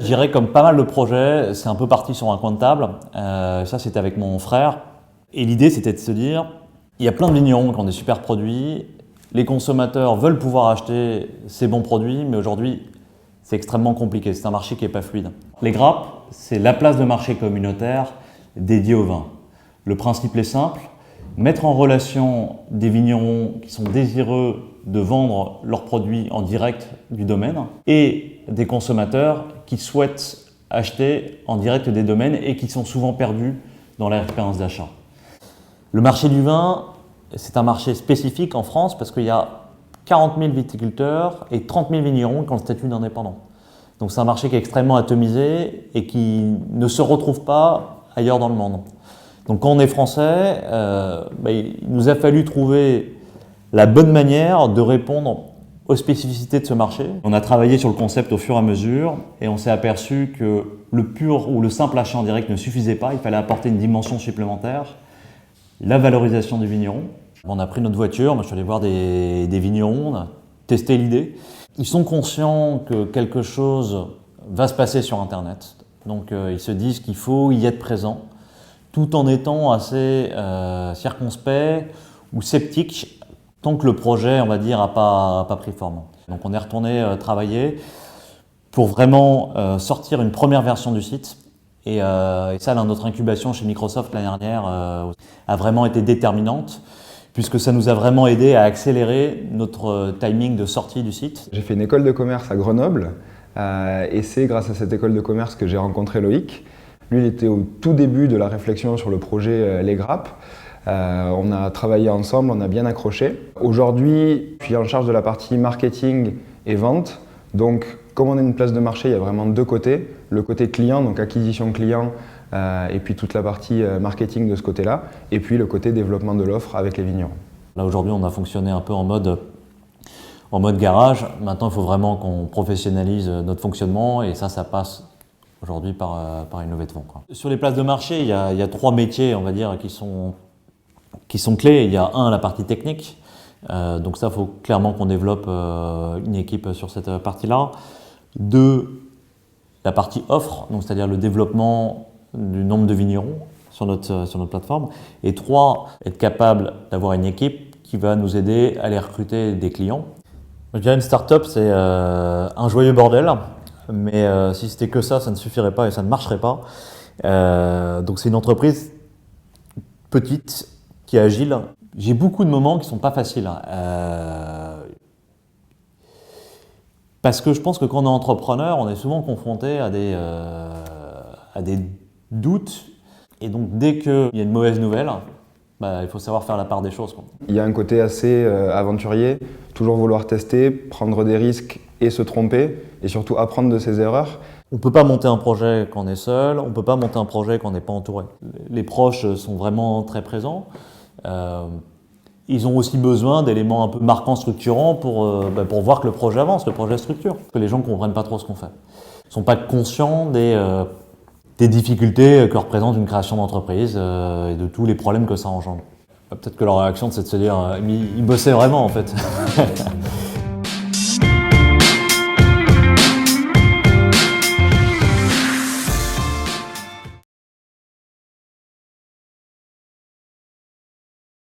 dirais, comme pas mal de projets, c'est un peu parti sur un coin de table. Ça, c'était avec mon frère. Et l'idée, c'était de se dire, il y a plein de vignerons qui ont des super produits. Les consommateurs veulent pouvoir acheter ces bons produits, mais aujourd'hui, c'est extrêmement compliqué. C'est un marché qui n'est pas fluide. Les grappes, c'est la place de marché communautaire dédiée au vin. Le principe est simple, mettre en relation des vignerons qui sont désireux de vendre leurs produits en direct du domaine et des consommateurs qui souhaitent acheter en direct des domaines et qui sont souvent perdus dans leur expérience d'achat. Le marché du vin, c'est un marché spécifique en France parce qu'il y a 40 000 viticulteurs et 30 000 vignerons qui ont le statut d'indépendant. Donc c'est un marché qui est extrêmement atomisé et qui ne se retrouve pas ailleurs dans le monde. Donc quand on est français, il nous a fallu trouver la bonne manière de répondre aux spécificités de ce marché. On a travaillé sur le concept au fur et à mesure et on s'est aperçu que le pur ou le simple achat en direct ne suffisait pas, il fallait apporter une dimension supplémentaire, la valorisation du vigneron. On a pris notre voiture, moi je suis allé voir des vignerons, on a testé l'idée. Ils sont conscients que quelque chose va se passer sur Internet, donc ils se disent qu'il faut y être présent, tout en étant assez circonspect ou sceptique tant que le projet, on va dire, n'a pas pris forme. Donc on est retourné travailler pour vraiment sortir une première version du site. Et ça, notre incubation chez Microsoft l'année dernière a vraiment été déterminante, puisque ça nous a vraiment aidé à accélérer notre timing de sortie du site. J'ai fait une école de commerce à Grenoble, et c'est grâce à cette école de commerce que j'ai rencontré Loïc. Lui, il était au tout début de la réflexion sur le projet Les Grappes. On a travaillé ensemble, on a bien accroché. Aujourd'hui, je suis en charge de la partie marketing et vente. Donc, comme on est une place de marché, il y a vraiment deux côtés. Le côté client, donc acquisition client, et puis toute la partie marketing de ce côté-là. Et puis le côté développement de l'offre avec les vignerons. Là, aujourd'hui, on a fonctionné un peu en mode garage. Maintenant, il faut vraiment qu'on professionnalise notre fonctionnement et ça passe aujourd'hui par une levée de fonds, quoi. Sur les places de marché, il y a trois métiers, on va dire, qui sont clés. Il y a la partie technique. Donc ça, il faut clairement qu'on développe une équipe sur cette partie-là. 2, la partie offre, donc c'est-à-dire le développement du nombre de vignerons sur notre plateforme. Et 3, être capable d'avoir une équipe qui va nous aider à aller recruter des clients. Je dirais une start-up, c'est un joyeux bordel, mais si c'était que ça ne suffirait pas et ça ne marcherait pas. Donc c'est une entreprise petite, qui est agile. J'ai beaucoup de moments qui ne sont pas faciles. Parce que je pense que quand on est entrepreneur, on est souvent confronté à des doutes. Et donc dès qu'il y a une mauvaise nouvelle, il faut savoir faire la part des choses, quoi. Il y a un côté assez aventurier, toujours vouloir tester, prendre des risques et se tromper, et surtout apprendre de ses erreurs. On ne peut pas monter un projet quand on est seul, on ne peut pas monter un projet quand on n'est pas entouré. Les proches sont vraiment très présents. Ils ont aussi besoin d'éléments un peu marquants, structurants pour voir que le projet avance, le projet structure. Que les gens ne comprennent pas trop ce qu'on fait. Ils ne sont pas conscients des difficultés que représente une création d'entreprise et de tous les problèmes que ça engendre. Peut-être que leur réaction, c'est de se dire « ils bossaient vraiment en fait ».